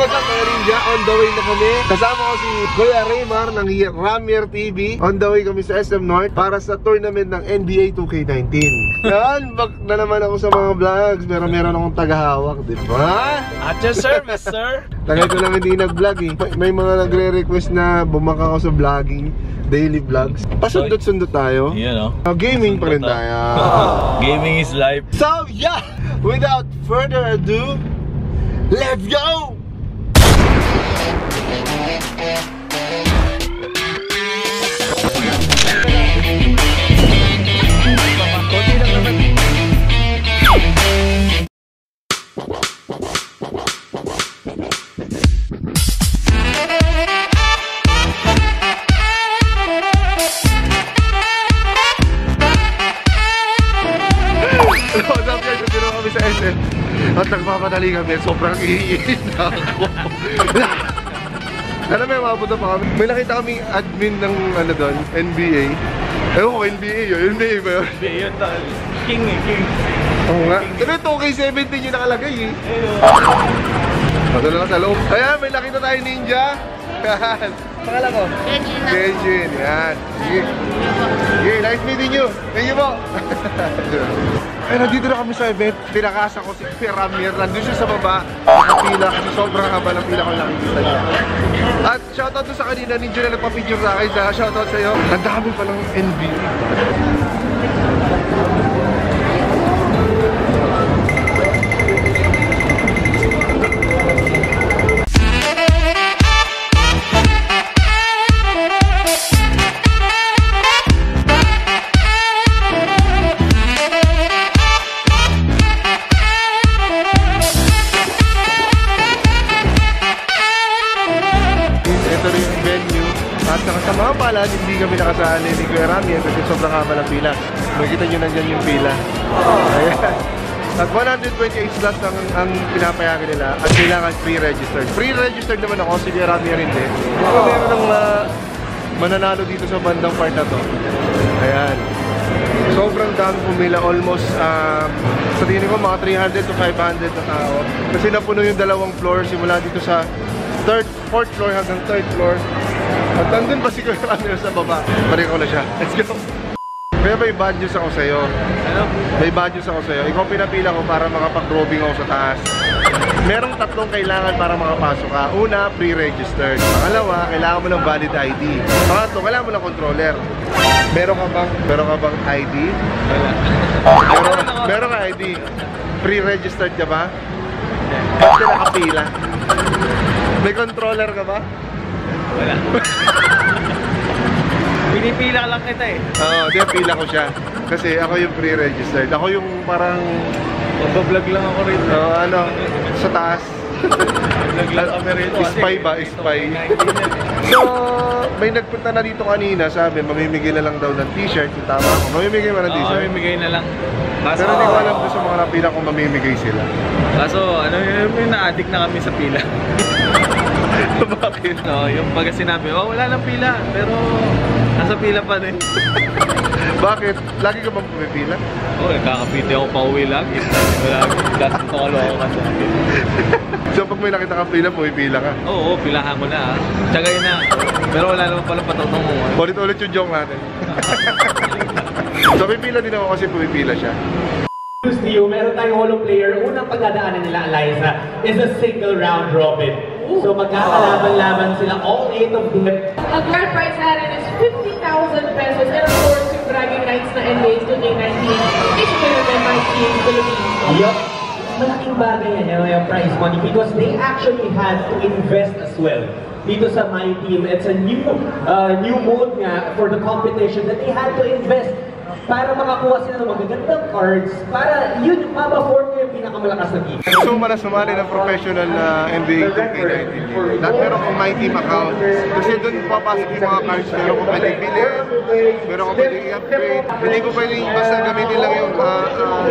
What's up mga ninja? On the way na kami. Kasama ko si Kuya Raymar ng Ramier TV. On the way kami sa SM North para sa tournament ng NBA 2K19. Yan, back na naman ako sa mga vlogs. Pero meron akong tagahawak, di ba? At your service, sir. Tagal ko lang hindi nag-vlog eh. May mga nagre-request na bumaka ako sa vlogging, daily vlogs. Pasundot-sundot tayo. You know. Gaming pa rin tayo. Gaming is life. So yeah, without further ado, let's go! Sa SM at nagmamadali kami, sobrang iiin na ako. Alam mo, mabuta pa kami. May nakita kaming admin ng ano doon, NBA. Ewan ko, NBA yun. NBA ba yun? NBA yun, tal. King eh, king. Oo nga. Pero 2K17 yung nakalagay eh. Ito na lang sa loob. Ayan, may nakita tayo ninja. Yan. Pangalan ko? Kenjin. Yan. Sige. Sige, nice meeting you. Thank you po. Ay, nandito na kami sa event. Tinakasan ko si Ramier. Nandun siya sa baba. Nakapila kasi sobrang haba ng pila ko nakikita niya. At shoutout doon sa kanina, ninja na nagpa-picture sa akin. Shoutout sa'yo. Ang dami palang NBA. Kasama pala, hindi kami nakasali ni Kuya Ramier kasi sobrang haba ng pila. Makikita nyo nandyan yung pila. Ayan. At 128 slots ang pinapayagan nila at kailangan pre-registered. Pre-registered naman ako, si Kuya Ramier hindi. Kung meron ng mananalo dito sa bandang part na to. Ayan. Sobrang dami pumila, almost sa tingin ko mga 300 to 500 na tao. Kasi napuno yung dalawang floor simula dito sa 4th floor hanggang 3rd floor. At nandun pa si Kuya Ramier sa baba. Pareho ko na siya. Let's go! Kaya may bad news ako sa'yo. Ano? May bad news ako sa'yo. Ikaw pinapila ko para makapag-roving ako sa taas. Merong tatlong kailangan para makapasok ka. Una, pre-registered. Pangalawa, kailangan mo ng valid ID. Pangatlo, kailangan mo ng controller. Meron ka bang ID? Wala. Meron ka ID. Pre-registered ka ba? Ba't ka nakapila? May controller ka ba? Wala. Pinipila lang kita eh. Oo, di pila ko siya. Kasi ako yung pre-registered. Ako yung parang Magbablog lang ako rin. ano, sa taas. Vlog lang kami rin. Spy ba? Spy. So, may nagpunta na dito kanina, sabi, mamimigay na lang daw ng t-shirt. Tama ako. Mamimigay ba ng t-shirt? Oo, mamimigay na lang. Kaso, pero hindi ko alam doon sa mga napila kung mamimigay sila. Kaso, ano yung na-addict na kami sa pila. Bakit? No, yung pag sinabi, oh wala nang pila, pero nasa pila pa din. Bakit? Lagi ka bang pumipila? Oo, kakapiti ako pa uwi lagi. Lagi ko kalokan sa akin. So pag may nakita kang pila, pumipila ka? Oo, pilahan mo na. Tsagay na. Pero wala naman pala patutunguhan. Ulit-ulit yung joke natin. So pipila din ako kasi pumipila siya. Meron tayong holo player. Unang pagdadaanan nila, Eliza, is a single round robin. So magkakalaban-laban sila, all 8 of them. Ang grand prize natin is 50,000 pesos. And of course, yung bragging rights na NBA 2K19 is winner by my team, Philippines. Yup. Malaking bagay yan yung prize money because they actually had to invest as well. Dito sa my team, it's a new mode nga for the competition that they had to invest para makakuha sila ng magagandang cards para yun yung mapaform yung pinakamalakas na team. Gusto mo na sumali ng professional NBA 2K19. Lahat meron kong my team account. Kasi doon papasok yung mga cards. Meron kong pwedeng bilhin, meron kong pwedeng i-upgrade. Hindi ko pwedeng basta gamitin lang yung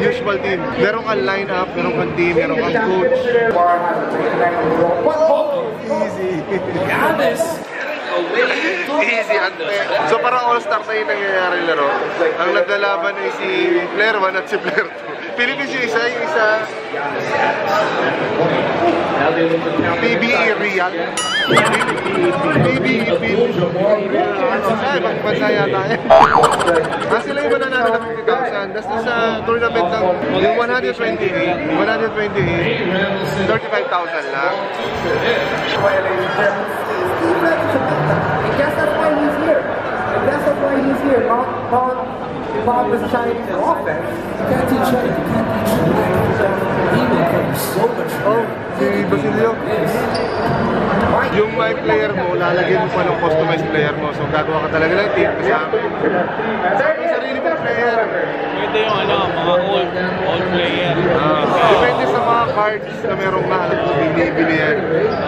usual team. Meron kang line-up, meron kang team, meron kang coach. Easy. Easy, ante. So parang all-star na yung nangyayari laro. Ang naglalaban ay si Player 1 at si Player 2. Philippines yung isa, PBE Real. PBE Ibang bansa yata eh. Sila yung mananalo ng 50,000. Tapos sa tournament ng yung 128, 35,000 lang. That's why he's here. Bob was trying to offense. You can't teach him. You can't teach him. He will come so much. Oh, si Basilio. Yung my player mo, lalagyan mo pa ng customized player mo. So gagawa ka talaga ng team kasama. Kasama yung sarili mong player. Ito yung mga old player. Depende sa mga cards na merong alam ko binibili yan.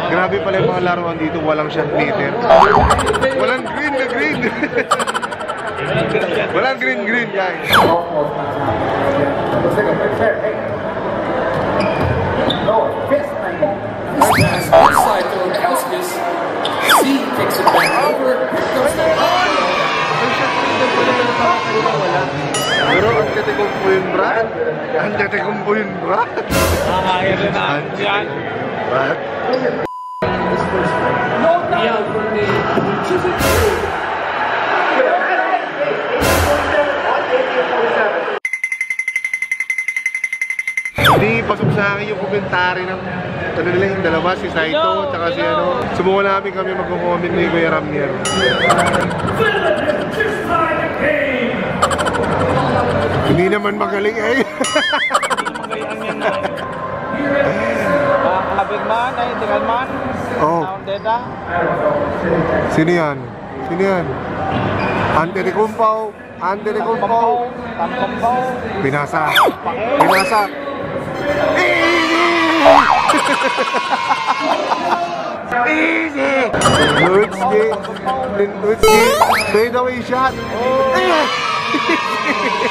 Grabe pala yung mga laruan dito, walang shot meter. Walang green na green. Walang green guys. Inside to Orkauskas. C kicks it back over. Pero ang katikumpo yun, Brad. Ang katikumpo yun, Brad. Nakakaya rin na yan. Brad. Hindi pasok sa akin yung komentary ng ano nila yung dalawa, si Saito at si ano. Sumuha namin kami mag-comment ni Kuya Ramier. Hindi naman magaling eh. Kapit man, ay tinggal man. Oh. Data. Sino yan? Sino yan? Antetokounmpo. Antetokounmpo. Pinasa. Pinasa. Easy! Nowitzki. Nowitzki. Fade away shot.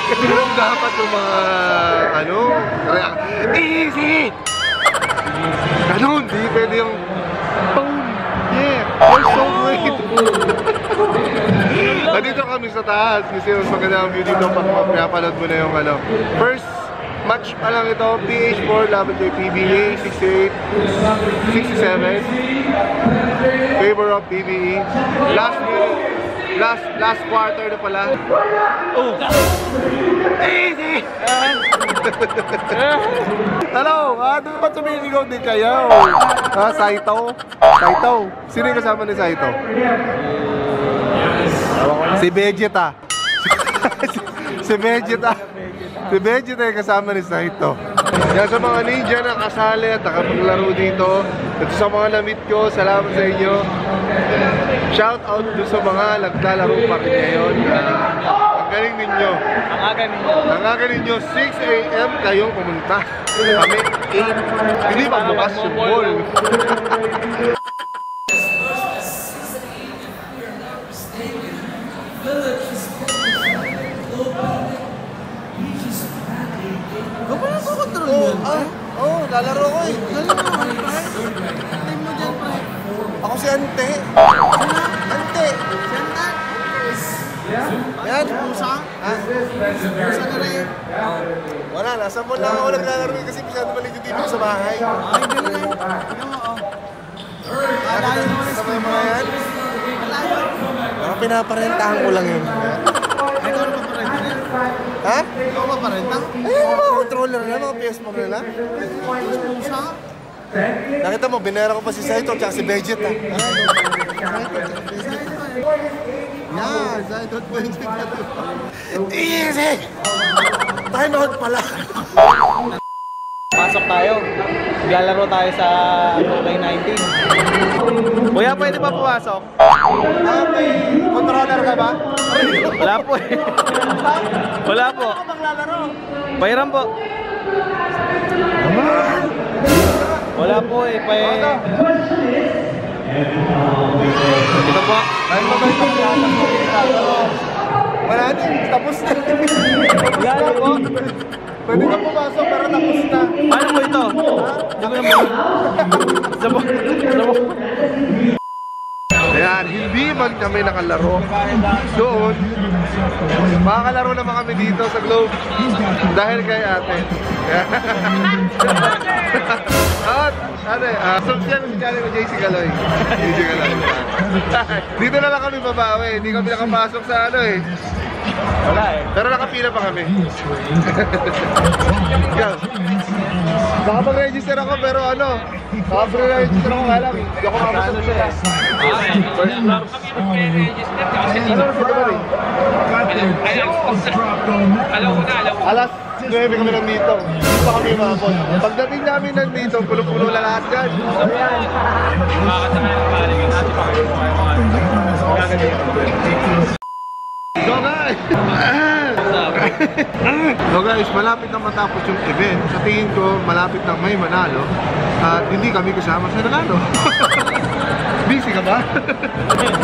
Pero dapat yung mga ano, easy! Ganun, di pwede yung boom! Yeah! You're so great! Nandito kami sa taas kasi mas maganda ang view dito pag mapapanood mo na yung ano. First match pa lang ito, PH4 laban kay PBA 68, 67. Favor of PBE. Last minute. Last quarter na pala. Oh! Easy! Hello! Doon ba tumiligaw din kayo? Saito? Saito? Sino yung kasama ni Saito? Si Vegeta. Si Vegeta. Si Vegeta yung kasama ni Saito. Yan sa mga ninja na kasali at nakapaglaro dito. Ito sa mga na-meet ko, salamat sa inyo. Shout out doon sa mga naglalaro pa rin ngayon. Ang galing ninyo. Ang aga ninyo, 6 AM kayong pumunta. Kami 8. Hindi pa bukas yung mall. Oo, lalaro ko eh. Ako si Ante. Ante. Yan. Pusa? Ha? Pusa na rin. Wala, nasa mo lang ako naglalaro kasi masyado maligod dito sa bahay. Ay, galing. Sama yung mga yan? Parang pinaparentahan ko lang yun. Ito ano pa parenta niya? Ha? Ito pa parenta? Ayun, mga controller na, mga PS4 nila. Pusa? Nakita mo, binera ko pa si Saito at si Vegeta. Yeah, Saito at Vegeta. Easy! Time out pala. Pasok tayo. Maglalaro tayo sa 2K19. Kuya, pwede pa pumasok? May controller ka ba? Wala po eh. Wala po. Bayaran po. Wala po eh. Ito po. Wala din, tapos na. Wala po. Pwede ka pumasok pero tapos na. Ano po ito? Hindi ko naman. Sabo. Ayan, hindi man kami nakalaro doon. Makakalaro naman kami dito sa Globe dahil kay ate. At Subscribe sa channel ko, JC Galoy. JC Galoy. Dito na lang kami babawi. Hindi kami nakapasok sa ano eh. Wala eh. Pero nakapila pa kami. Ikaw. Baka mag-register ako pero ano, register ako nga lang. Hindi ako makapasok siya eh. First vlog. Ano na sa rin? Alam ko na. Alas 9 kami nandito. Hindi pa kami umabot. Pagdating namin nandito, pulo-pulo na lahat dyan. Makakasama ng paligid natin. So guys, malapit na matapos yung event. Sa tingin ko, malapit na may manalo. At hindi kami kasama sa nanalo. Busy ka ba?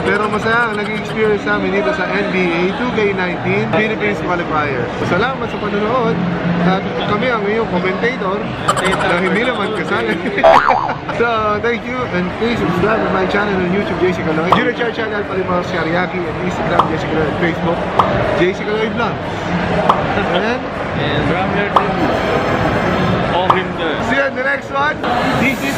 Pero masaya ang naging experience namin dito sa NBA 2K19 Philippines Qualifiers. Salamat sa panonood. At kami ang iyong commentator na hindi naman kasali. So, thank you and please subscribe to my channel on YouTube, JC Kaloy. Junior Char channel, Palimar Shariaki, and Instagram, JC Kaloy, and Facebook, JC Kaloy Vlogs. And from here to all him there. See you in the next one. This is